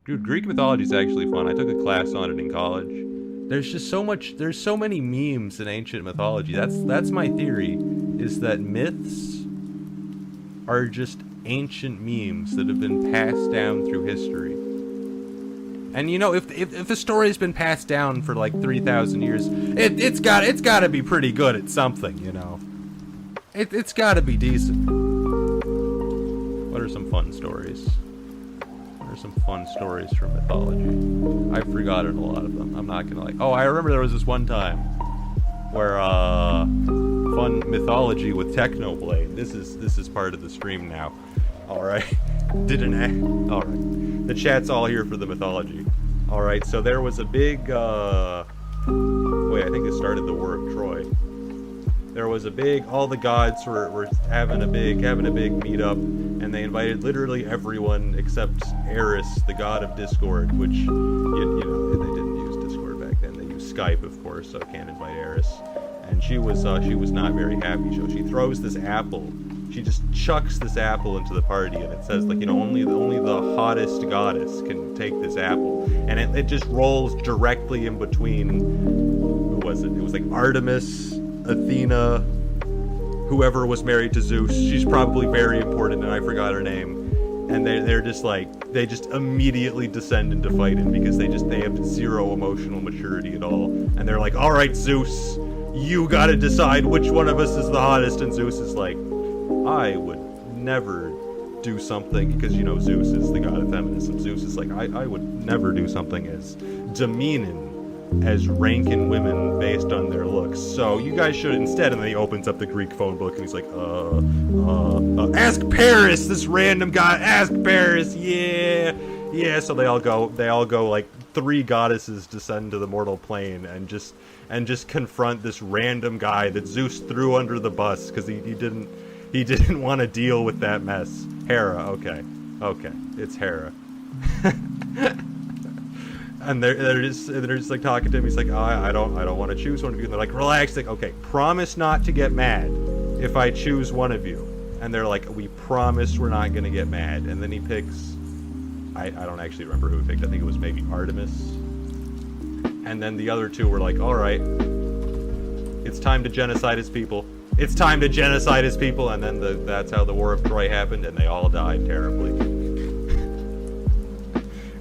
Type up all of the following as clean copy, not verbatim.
Dude, Greek mythology is actually fun. I took a class on it in college. There's just so much. There's so many memes in ancient mythology. That's my theory. Is that myths are just ancient memes that have been passed down through history. And you know, if a story's been passed down for like 3,000 years, it's got to be pretty good at something, you know. It's got to be decent. What are some fun stories? What are some fun stories from mythology? I've forgotten a lot of them. I'm not gonna oh, I remember there was this one time where fun mythology with Technoblade. This is part of the stream now. All right. All right. The chat's all here for the mythology. All right. So there was a big. Wait, I think it started the War of Troy. There was a big. All the gods were having a big meetup, and they invited literally everyone except Eris, the god of Discord, which you know they didn't use Discord back then. They used Skype, of course, so can't invite Eris. And she was not very happy. So she throws this apple. She just chucks this apple into the party, and it says, like, you know, only the hottest goddess can take this apple, and it just rolls directly in between. Who was it? It was like Artemis, Athena, whoever was married to Zeus. She's probably very important, and I forgot her name. And they're just like, they just immediately descend into fighting because they have zero emotional maturity at all. And they're like, all right, Zeus, you gotta decide which one of us is the hottest. And Zeus is like, I would never do something, because, you know, Zeus is the god of feminism. Zeus is like, I would never do something as demeaning as ranking women based on their looks. So you guys should instead. And then he opens up the Greek phone book and he's like, ask Paris, this random guy, ask Paris, yeah. So they all go, like, 3 goddesses descend to the mortal plane and just confront this random guy that Zeus threw under the bus because he didn't want to deal with that mess. Hera, okay, it's Hera. And they're just like talking to him. He's like, oh, I don't want to choose one of you. And they're like, relax. Like, okay, promise not to get mad if I choose one of you. And they're like, we promise we're not gonna get mad. And then he picks, I don't actually remember who he picked. I think it was maybe Artemis. And then the other 2 were like, all right, it's time to genocide his people. It's time to genocide his people. And then that's how the War of Troy happened, and they all died terribly.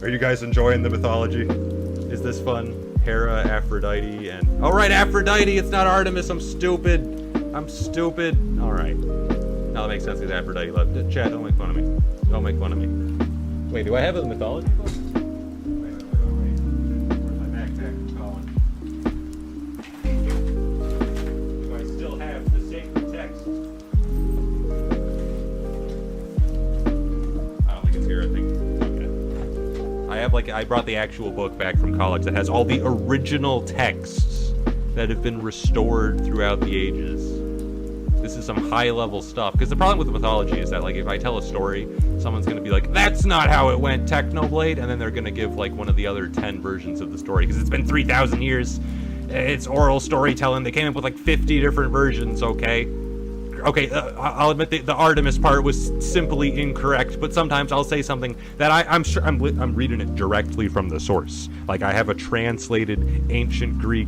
Are you guys enjoying the mythology? Is this fun? Hera, Aphrodite, and... Oh, right, Aphrodite! It's not Artemis! I'm stupid! Alright. Now that makes sense, because Aphrodite left. Chat, don't make fun of me. Don't make fun of me. Wait, do I have a mythology book? Wait. Where's my backpack? Colin? Do I still have the sacred text? I don't think it's here, I think. I brought the actual book back from college that has all the original texts that have been restored throughout the ages. This is some high-level stuff. Because the problem with the mythology is that, like, if I tell a story, someone's going to be like, that's not how it went, Technoblade, and then they're going to give, like, one of the other 10 versions of the story. Because it's been 3,000 years. It's oral storytelling. They came up with, like, 50 different versions, okay? Okay, I'll admit the Artemis part was simply incorrect, but sometimes I'll say something that I'm sure I'm reading it directly from the source. Like, I have a translated ancient Greek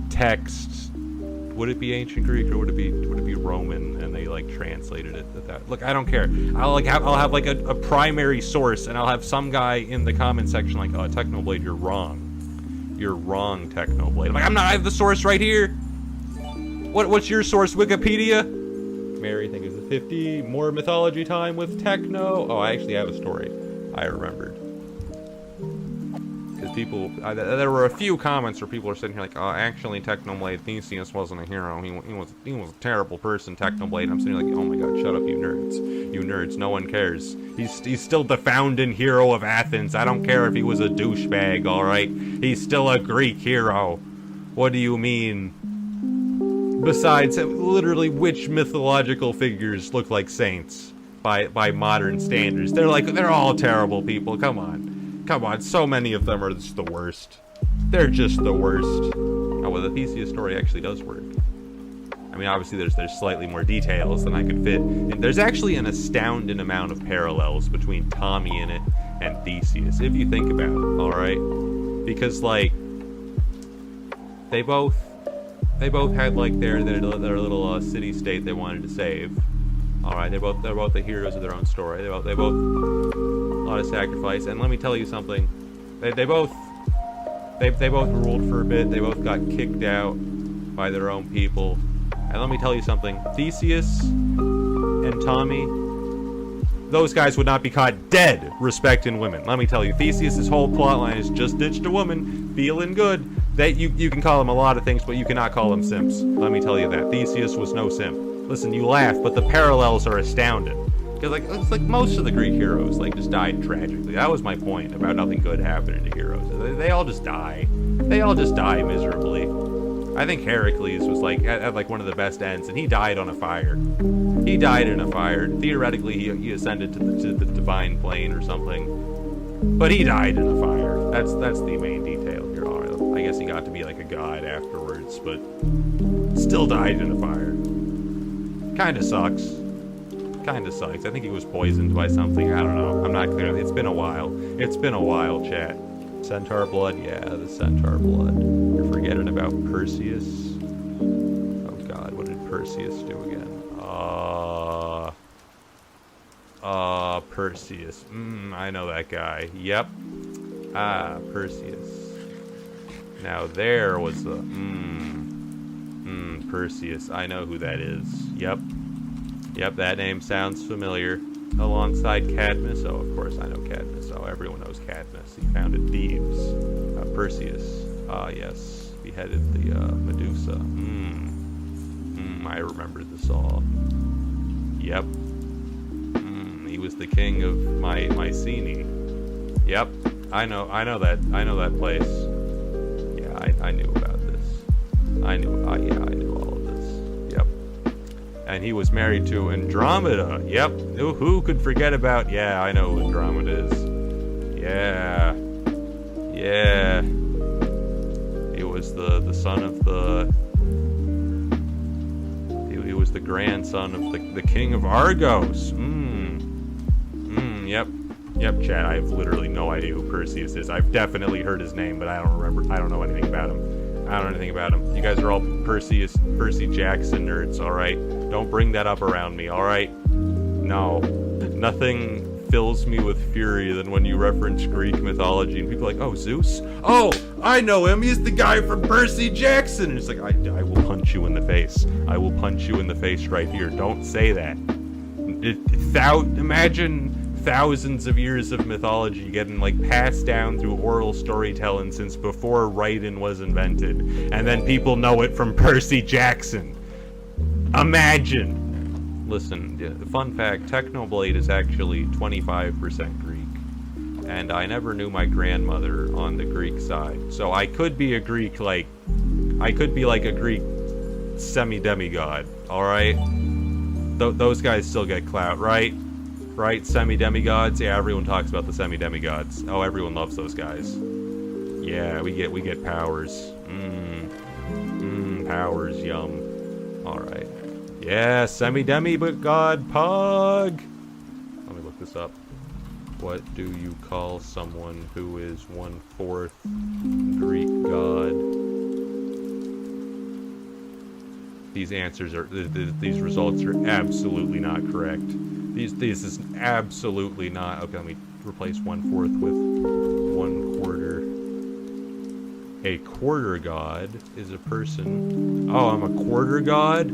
text. Would it be ancient Greek or would it be Roman? And they like translated it at that. Look, I don't care. I'll have like a primary source, and I'll have some guy in the comment section like, "Oh, Technoblade, you're wrong. You're wrong, Technoblade." I'm like, I'm not. I have the source right here. What's your source? Wikipedia? Mary, I think it's a 50 more mythology time with Techno. Oh, I actually have a story. I remembered. Because people, there were a few comments where people are sitting here like, oh, actually, Technoblade, Theseus wasn't a hero. He was a terrible person, Technoblade. And I'm sitting here like, oh my god, shut up, you nerds. You nerds, no one cares. He's still the founding hero of Athens. I don't care if he was a douchebag, alright? He's still a Greek hero. What do you mean? Besides, literally, which mythological figures look like saints by modern standards? They're all terrible people. Come on. So many of them are just the worst. They're just the worst. Oh, well, the Theseus story actually does work. I mean, obviously, there's slightly more details than I could fit. And there's actually an astounding amount of parallels between Tommy in it and Theseus, if you think about it, alright? Because, like, they both had, like, their little city-state they wanted to save. Alright, they're both the heroes of their own story. They both a lot of sacrifice, and let me tell you something. They both ruled for a bit. They both got kicked out by their own people. And let me tell you something. Theseus and Tommy, those guys would not be caught dead respecting women. Let me tell you, Theseus' whole plotline is just ditched a woman, feeling good. You can call him a lot of things, but you cannot call him simps. Let me tell you that. Theseus was no simp. Listen, you laugh, but the parallels are astounding. Because, like, it's like most of the Greek heroes, like, just died tragically. That was my point about nothing good happening to heroes. They all just die. They all just die miserably. I think Heracles was, like, had like, one of the best ends, and he died on a fire. He died in a fire. Theoretically, he ascended to the divine plane or something. But he died in a fire. That's the main detail here. I guess he got to be, like, a god afterwards, but still died in a fire. Kinda sucks. Kinda sucks. I think he was poisoned by something. I don't know. I'm not clear. It's been a while. It's been a while, chat. Centaur blood? Yeah, the centaur blood. You're forgetting about Perseus? Oh god, what did Perseus do again? Perseus. I know that guy. Yep. Perseus. Now there was the... Perseus. I know who that is. Yep. Yep, that name sounds familiar. Alongside Cadmus. Oh, of course I know Cadmus. Oh, everyone knows Cadmus. He founded Thebes. Perseus. Yes. Beheaded the Medusa. I remember this all. Yep. He was the king of Mycenae. Yep. I know that place. Yeah, I knew about this. I knew all of this. Yep. And he was married to Andromeda. Yep. Who could forget about... Yeah, I know who Andromeda is. Yeah. Yeah. He was the son of the... He was the grandson of the king of Argos. Yep. Yep, chat, I have literally no idea who Perseus is. I've definitely heard his name, but I don't remember. I don't know anything about him. I don't know anything about him. You guys are all Percy Jackson nerds, alright? Don't bring that up around me, alright? No. Nothing fills me with fury than when you reference Greek mythology and people are like, oh, Zeus? Oh, I know him. He's the guy from Percy Jackson. And it's like, I will punch you in the face. I will punch you in the face right here. Don't say that. Imagine thousands of years of mythology getting, like, passed down through oral storytelling since before writing was invented. And then people know it from Percy Jackson. Imagine. Listen, fun fact, Technoblade is actually 25% Greek. And I never knew my grandmother on the Greek side. So I could be a Greek, like... I could be, like, a Greek semi-demigod, alright? Those guys still get clout, right? Right? Semi-demigods? Yeah, everyone talks about the semi-demigods. Oh, everyone loves those guys. Yeah, we get powers. Powers, yum. Alright. Yeah, semi-demigod Pog! Let me look this up. What do you call someone who is 1/4 Greek god? These answers are... These results are absolutely not correct. This is absolutely not... Okay, let me replace 1/4 with 1/4. A quarter god is a person... Oh, I'm a quarter god?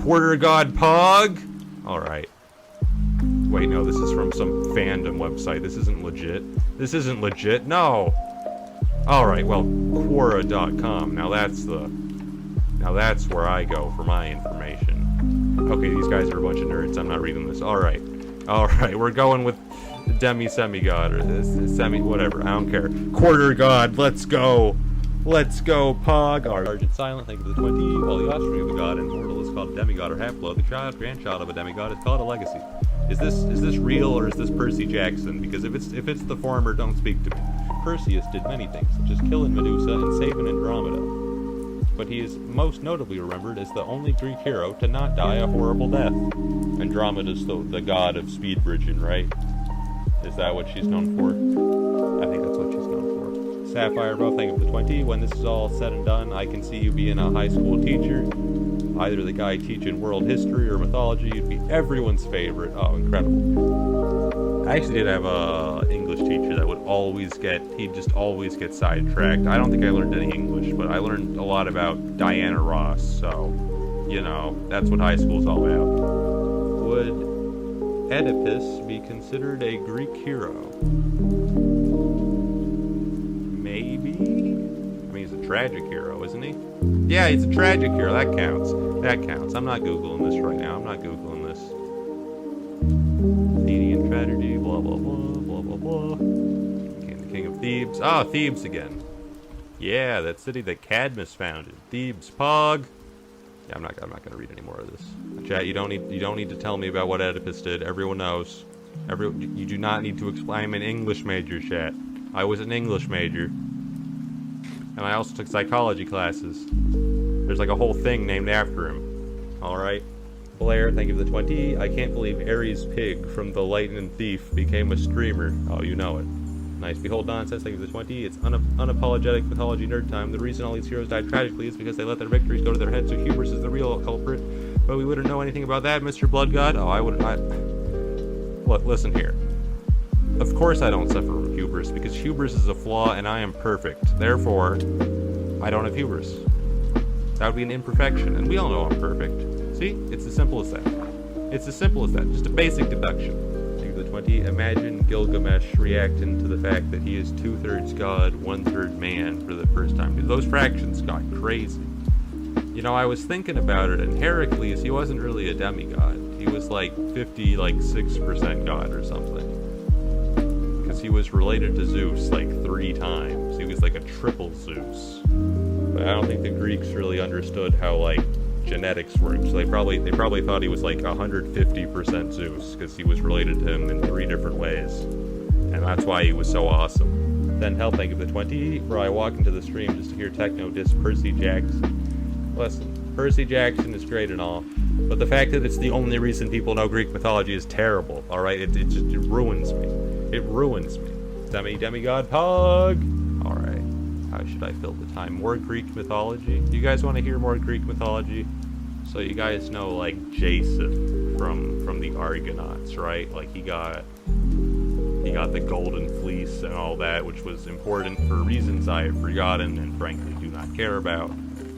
Quarter god Pog? Alright. Wait, no, this is from some fandom website. This isn't legit. This isn't legit. No! Alright, well, Quora.com. Now that's where I go for my information. Okay, these guys are a bunch of nerds. I'm not reading this. Alright. Alright, we're going with semi-god, or semi... whatever. I don't care. Quarter god, let's go! Let's go, Pog! Argent Silent, thank you for the 20. While the offspring of a god and mortal is called a demigod or half-blood, the grandchild of a demigod is called a legacy. Is this real, or is this Percy Jackson? Because if it's the former, don't speak to me. Perseus did many things, such as killing Medusa and saving Andromeda. But he is most notably remembered as the only Greek hero to not die a horrible death. Andromeda's the god of speed bridging, right? Is that what she's known for? I think that's what she's known for. Sapphire, bro, thank you for the 20. When this is all said and done, I can see you being a high school teacher. Either the guy teaching world history or mythology. You'd be everyone's favorite. Oh, incredible. I actually did have a English teacher that would he'd just always get sidetracked. I don't think I learned any English, but I learned a lot about Diana Ross, so, you know, that's what high school's all about. Would Oedipus be considered a Greek hero? Maybe? I mean, he's a tragic hero, isn't he? Yeah, he's a tragic hero. That counts. That counts. I'm not Googling this right now. I'm not Googling this. Athenian tragedy, blah, blah, blah, blah, blah, blah. The king of Thebes. Ah, Thebes again. Yeah, that city that Cadmus founded. Thebes, Pog. Yeah, I'm not gonna read any more of this. Chat, you don't need to tell me about what Oedipus did. Everyone knows. You do not need to explain. I'm an English major, chat. I was an English major. And I also took psychology classes. There's like a whole thing named after him. Alright. Blair, thank you for the 20. I can't believe Aries Pig from The Lightning Thief became a streamer. Oh, you know it. Nice. Behold Nonsense, thank you for the 20. It's unapologetic mythology nerd time. The reason all these heroes died tragically is because they let their victories go to their heads, so hubris is the real culprit. But we wouldn't know anything about that, Mr. Blood God. Oh, I wouldn't. Look, listen here. Of course I don't suffer from hubris, because hubris is a flaw and I am perfect. Therefore, I don't have hubris. That would be an imperfection, and we all know I'm perfect. See? It's as simple as that. It's as simple as that. Just a basic deduction. Think of the 20. Imagine Gilgamesh reacting to the fact that he is 2/3 God, 1/3 man for the first time. Dude, those fractions got crazy. You know, I was thinking about it, and Heracles, he wasn't really a demigod. He was like 6% God or something. Because he was related to Zeus like 3 times. He was like a triple Zeus. But I don't think the Greeks really understood how like genetics worked. So they probably thought he was like 150% Zeus, because he was related to him in 3 different ways. And that's why he was so awesome. Then hell, thank you for the 20. Bro, I walk into the stream just to hear Techno diss Percy Jackson. Listen, Percy Jackson is great and all, but the fact that it's the only reason people know Greek mythology is terrible, alright? It ruins me. It ruins me. Demigod Pog! Alright. How should I fill the time? More Greek mythology? Do you guys want to hear more Greek mythology? So you guys know, like, Jason from the Argonauts, right? Like, he got the golden fleece and all that, which was important for reasons I have forgotten and frankly do not care about.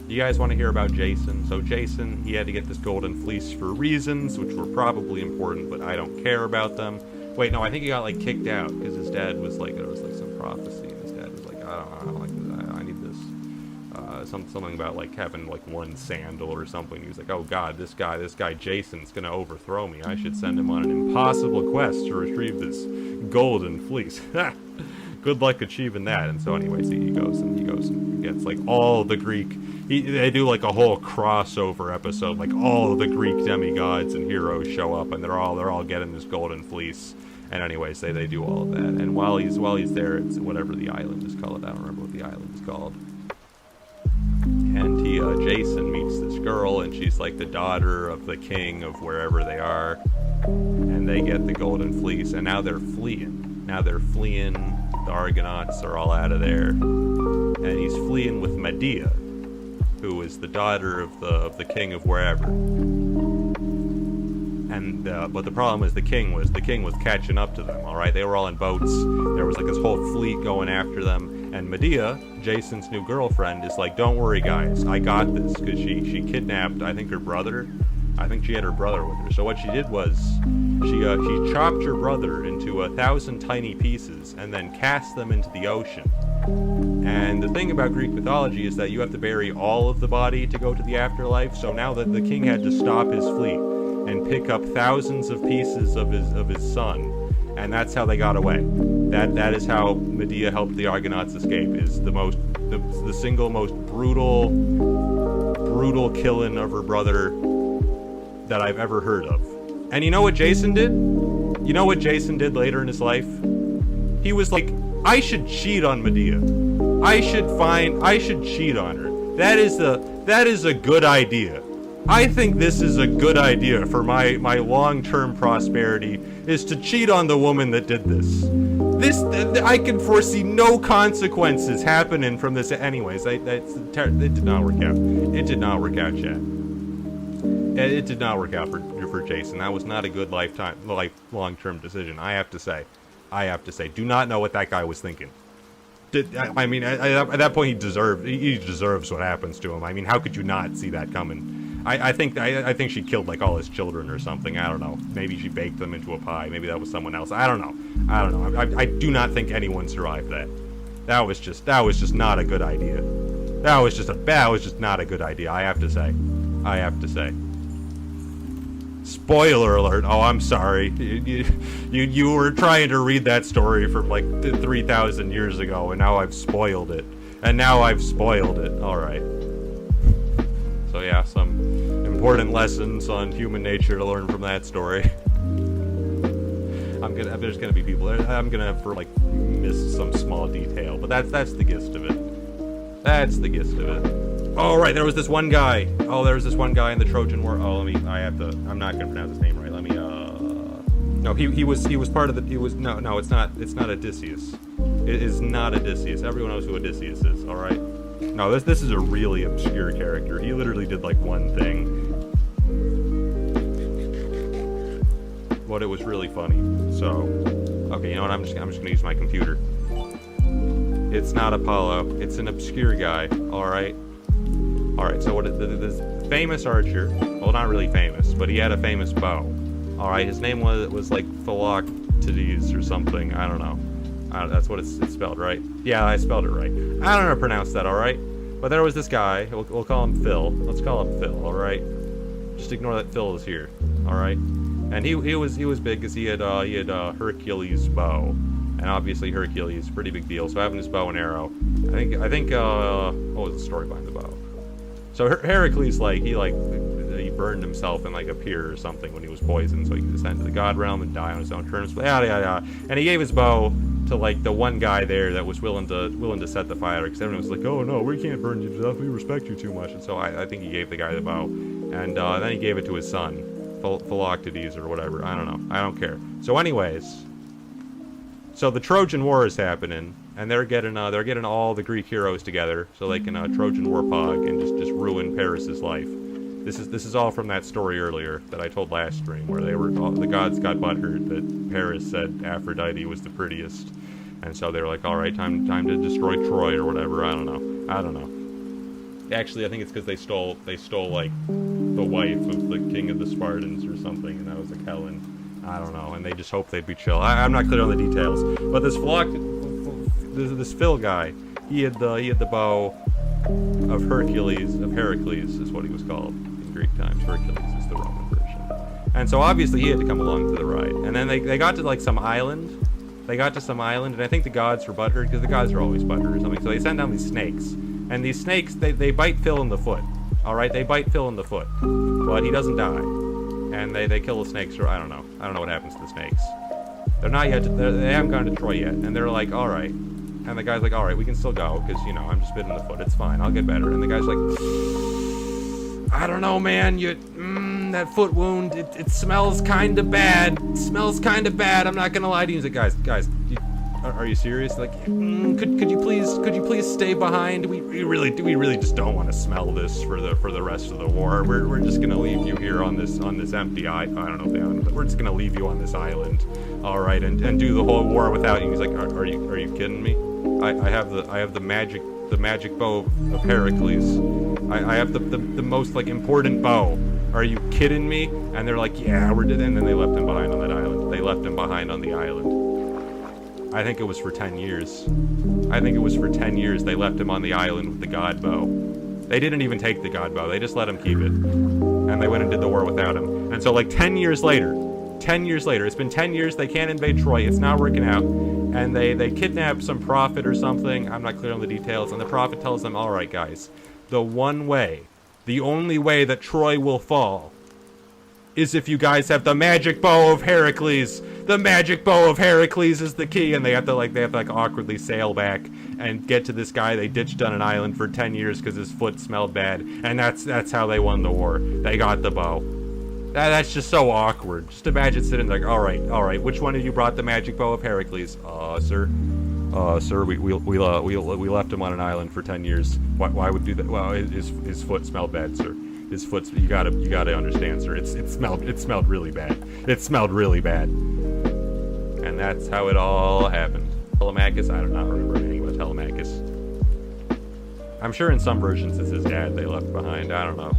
You guys want to hear about Jason? So Jason, he had to get this golden fleece for reasons, which were probably important, but I don't care about them. Wait, no, I think he got, like, kicked out, because his dad was, like, there was, like, some prophecy, and his dad was like, I don't like this, I need this. Something about, like, having, like, 1 sandal or something. He was like, oh god, this guy Jason's gonna overthrow me. I should send him on an impossible quest to retrieve this golden fleece. Good luck achieving that. And so anyways, he goes and gets, like, all the Greek... They do like a whole crossover episode, like all of the Greek demigods and heroes show up, and they're all getting this golden fleece. And anyways, they do all of that. And while he's there, it's whatever the island is called. I don't remember what the island is called. And Jason meets this girl, and she's like the daughter of the king of wherever they are. And they get the golden fleece, and now they're fleeing. The Argonauts are all out of there, and he's fleeing with Medea, who is the daughter of the king of wherever. And but the problem is the king was catching up to them. All right, they were all in boats. There was like this whole fleet going after them. And Medea, Jason's new girlfriend, is like, "Don't worry, guys, I got this," because she kidnapped, I think, her brother. I think she had her brother with her. So what she did was she chopped her brother into 1,000 tiny pieces and then cast them into the ocean. And the thing about Greek mythology is that you have to bury all of the body to go to the afterlife. So now that the king had to stop his fleet and pick up thousands of pieces of his son, and that's how they got away. That is how Medea helped the Argonauts escape. Is the single most brutal killing of her brother that I've ever heard of. And you know what Jason did? You know what Jason did later in his life? He was like, I should cheat on Medea. I should cheat on her. That is a good idea. I think this is a good idea for my long-term prosperity, is to cheat on the woman that did this. I can foresee no consequences happening from this. Anyways, it did not work out. It did not work out, Chad. It did not work out for Jason. That was not a good long-term decision. I have to say. Do not know what that guy was thinking. I mean, at that point, he deserves what happens to him. I mean, how could you not see that coming? I think she killed like all his children or something. I don't know. Maybe she baked them into a pie. Maybe that was someone else. I don't know. I do not think anyone survived that. That was just not a good idea. That was just not a good idea. I have to say. Spoiler alert. Oh, I'm sorry. You were trying to read that story from like 3,000 years ago, and now I've spoiled it. All right. So yeah, some important lessons on human nature to learn from that story. There's gonna be people there. I'm gonna miss some small detail, but that's the gist of it. Oh, right, there was this one guy. There was this one guy in the Trojan War. I'm not gonna pronounce his name right. No, he was part of the. No, it's not Odysseus. It is not Odysseus. Everyone knows who Odysseus is. All right. No, this is a really obscure character. He literally did like one thing, but it was really funny. So, okay, you know what? I'm just gonna use my computer. It's not Apollo. It's an obscure guy. All right. So this famous archer? Well, not really famous, but he had a famous bow. All right. His name was like Philoctetes or something. I don't know. That's what it's spelled, right? Yeah, I spelled it right. I don't know how to pronounce that, alright? But there was this guy, we'll call him Phil. Let's call him Phil, alright? Just ignore that Phil is here, alright? And he was big because he had Hercules' bow. And obviously Hercules, pretty big deal. So having his bow and arrow, I think what was the story behind the bow? So Heracles, he burned himself in like a pier or something when he was poisoned, so he could descend to the god realm and die on his own terms. Yada. And he gave his bow to like the one guy there that was willing to set the fire, because everyone was like, oh no, we can't burn you to death, we respect you too much. And so I think he gave the guy the bow, and then he gave it to his son, Philoctetes or whatever. I don't know. I don't care. So anyways, so the Trojan War is happening, and they're getting all the Greek heroes together so they can Trojan War pog and just ruin Paris's life. This is all from that story earlier that I told last stream, where the gods got butthurt that Paris said Aphrodite was the prettiest, and so they were like, all right, time to destroy Troy or whatever. I don't know. Actually, I think it's because they stole like the wife of the king of the Spartans or something, and that was like Helen. I don't know, and they just hoped they'd be chill. I'm not clear on the details, but this Phil guy, he had the bow of Hercules is what he was called. Greek times. Hercules is the Roman version. And so obviously he had to come along for the ride. And then they got to like some island. And I think the gods were butthurt, because the gods are always butthurt or something. So they send down these snakes. And these snakes, they bite Phil in the foot. Alright, they bite Phil in the foot. But he doesn't die. And they kill the snakes, or I don't know. I don't know what happens to the snakes. They haven't gone to Troy yet. And they're like, alright. And the guy's like, alright, we can still go, because, I'm just bitten in the foot. It's fine. I'll get better. And the guy's like, I don't know, man. That foot wound, it smells kind of bad. I'm not gonna lie to you. He's like, guys, are you serious? Like, could you please stay behind? We really just don't want to smell this for the rest of the war. We're just gonna leave you here on this empty island. I don't know if they have it. We're just gonna leave you on this island, all right, and do the whole war without you. He's like, are you kidding me? I have the magic bow of Heracles. I have the most like important bow. Are you kidding me? And they're like, yeah, and then they left him behind on that island. They left him behind on the island. I think it was for 10 years. They left him on the island with the god bow. They didn't even take the god bow. They just let him keep it. And they went and did the war without him. And so like 10 years later, it's been 10 years, they can't invade Troy, it's not working out. And they kidnap some prophet or something. I'm not clear on the details. And the prophet tells them, all right, guys, the only way that Troy will fall is if you guys have the magic bow of Heracles. The magic bow of Heracles is the key, and they have to like awkwardly sail back and get to this guy they ditched on an island for 10 years because his foot smelled bad, and that's how they won the war. They got the bow. That's just so awkward. Just imagine sitting like, all right, which one of you brought the magic bow of Heracles? Sir, we left him on an island for 10 years. Why would do that? Well, his foot smelled bad, sir. His foot's, you gotta understand, sir. It smelled really bad. It smelled really bad. And that's how it all happened. Telemachus, I do not remember anything about Telemachus. I'm sure in some versions it's his dad they left behind. I don't know.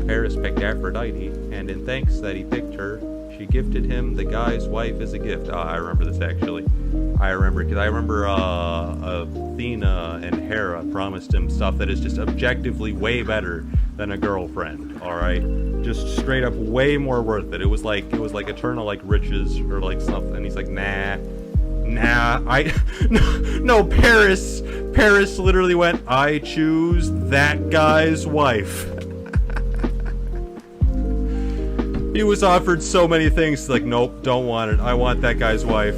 Paris picked Aphrodite, and in thanks that he picked her, she gifted him the guy's wife as a gift. I remember this actually. I remember Athena and Hera promised him stuff that is just objectively way better than a girlfriend. All right, just straight up way more worth it. It was like eternal like riches or like something. And he's like, nah. No, Paris literally went, I choose that guy's wife. He was offered so many things, like, nope, don't want it. I want that guy's wife.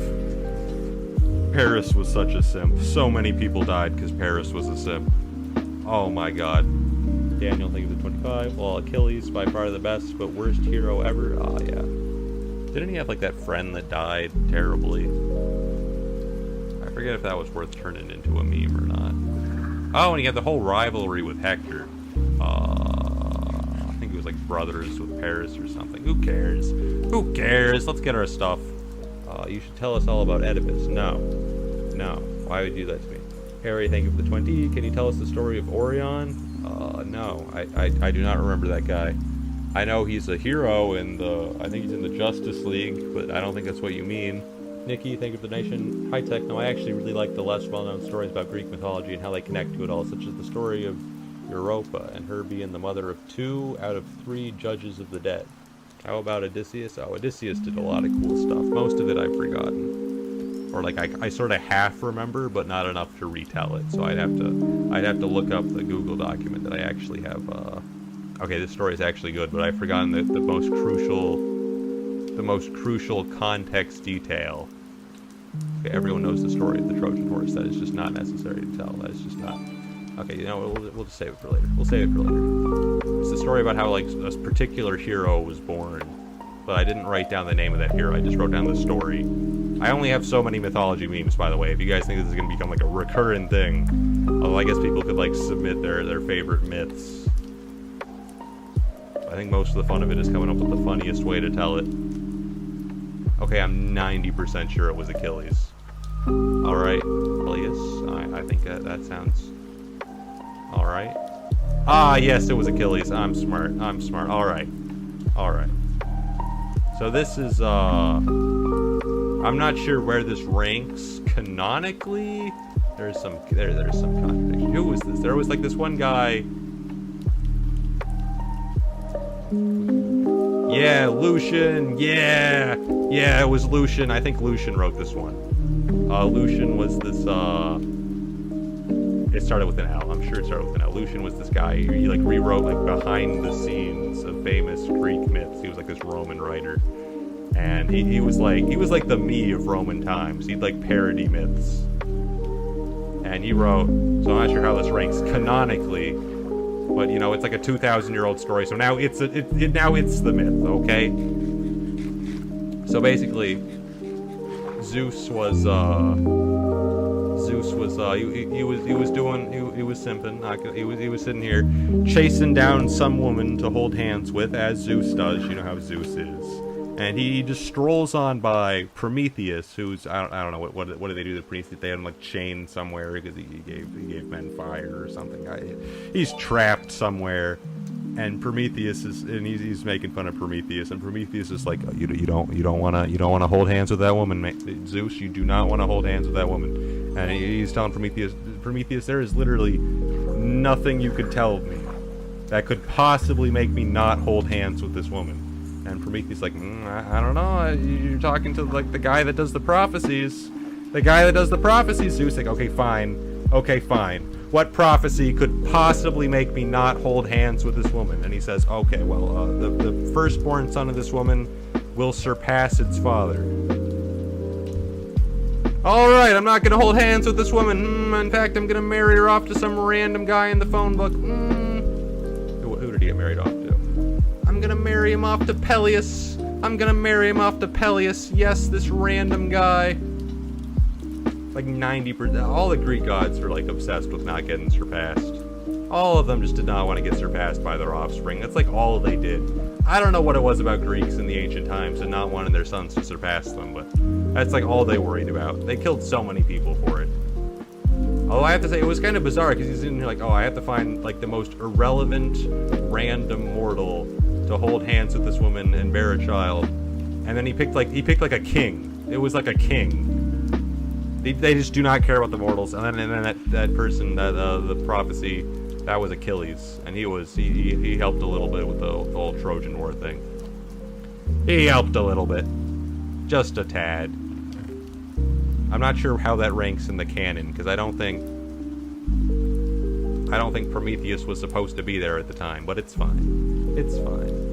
Paris was such a simp. So many people died because Paris was a simp. Oh my god. Daniel, think of the 25. Well, Achilles, by far the best, but worst hero ever. Oh, yeah. Didn't he have, like, that friend that died terribly? I forget if that was worth turning into a meme or not. Oh, and he had the whole rivalry with Hector. I think it was like brothers with Paris or something. Who cares? Who cares? Let's get our stuff. You should tell us all about Oedipus. No. Why would you do that to me? Harry, thank you for the 20. Can you tell us the story of Orion? No. I do not remember that guy. I know he's a hero in I think he's in the Justice League, but I don't think that's what you mean. Nikki, thank you for the nation. Hi, Techno. I actually really like the less well-known stories about Greek mythology and how they connect to it all, such as the story of Europa and her being the mother of 2 out of 3 judges of the dead. How about Odysseus? Oh, Odysseus did a lot of cool stuff. Most of it I've forgotten. Or like I sort of half remember, but not enough to retell it. So I'd have to look up the Google document that I actually have. Okay, this story is actually good, but I've forgotten the most crucial context detail. Okay, everyone knows the story of the Trojan horse. That is just not necessary to tell. That is just not. Okay, you know, we'll just save it for later. We'll save it for later. It's the story about how, like, a particular hero was born, but I didn't write down the name of that hero. I just wrote down the story. I only have so many mythology memes, by the way. If you guys think this is going to become, like, a recurring thing, although I guess people could, like, submit their favorite myths. I think most of the fun of it is coming up with the funniest way to tell it. Okay, I'm 90% sure it was Achilles. Alright, Achilles. I think that sounds... Alright. Ah, yes, it was Achilles. I'm smart. Alright. So this is, I'm not sure where this ranks canonically. There's some contradiction. Who was this? There was, like, this one guy... Yeah, Lucian, yeah, it was Lucian. I think Lucian wrote this one. Lucian was this, it started with an L. I'm sure it started with an L. Lucian was this guy. He like rewrote like behind the scenes of famous Greek myths. He was like this Roman writer. And he was like the me of Roman times. He'd like parody myths. And he wrote, so I'm not sure how this ranks canonically, but you know, it's like a 2,000-year-old story. So now it's now it's the myth, okay? So basically, Zeus was simping. He was sitting here chasing down some woman to hold hands with, as Zeus does. You know how Zeus is. And he just strolls on by Prometheus, who's I don't know what do they do to Prometheus? They had him like chained somewhere because he gave men fire or something. He's trapped somewhere, and Prometheus he's making fun of Prometheus, and Prometheus is like, you don't want to hold hands with that woman, Zeus. You do not want to hold hands with that woman. And he's telling Prometheus, there is literally nothing you could tell me that could possibly make me not hold hands with this woman. And Prometheus like, I don't know, you're talking to like the guy that does the prophecies. Zeus like, okay, fine. what prophecy could possibly make me not hold hands with this woman? And he says, okay, well, the firstborn son of this woman will surpass its father. Alright, I'm not gonna hold hands with this woman. In fact, I'm gonna marry her off to some random guy in the phone book. Who did he get married off to? I'm gonna marry him off to Peleus. I'm gonna marry him off to Peleus. Yes, this random guy. Like 90%, all the Greek gods were like obsessed with not getting surpassed. All of them just did not want to get surpassed by their offspring. That's like all they did. I don't know what it was about Greeks in the ancient times and not wanting their sons to surpass them, but that's like all they worried about. They killed so many people for it. Although I have to say, it was kind of bizarre because he's in here like, oh, I have to find like the most irrelevant, random mortal to hold hands with this woman and bear a child. And then he picked like a king. It was like a king. They just do not care about the mortals. And then that person, the prophecy, that was Achilles, and he helped a little bit with the whole Trojan War thing. He helped a little bit, just a tad. I'm not sure how that ranks in the canon because I don't think Prometheus was supposed to be there at the time, but it's fine. It's fine.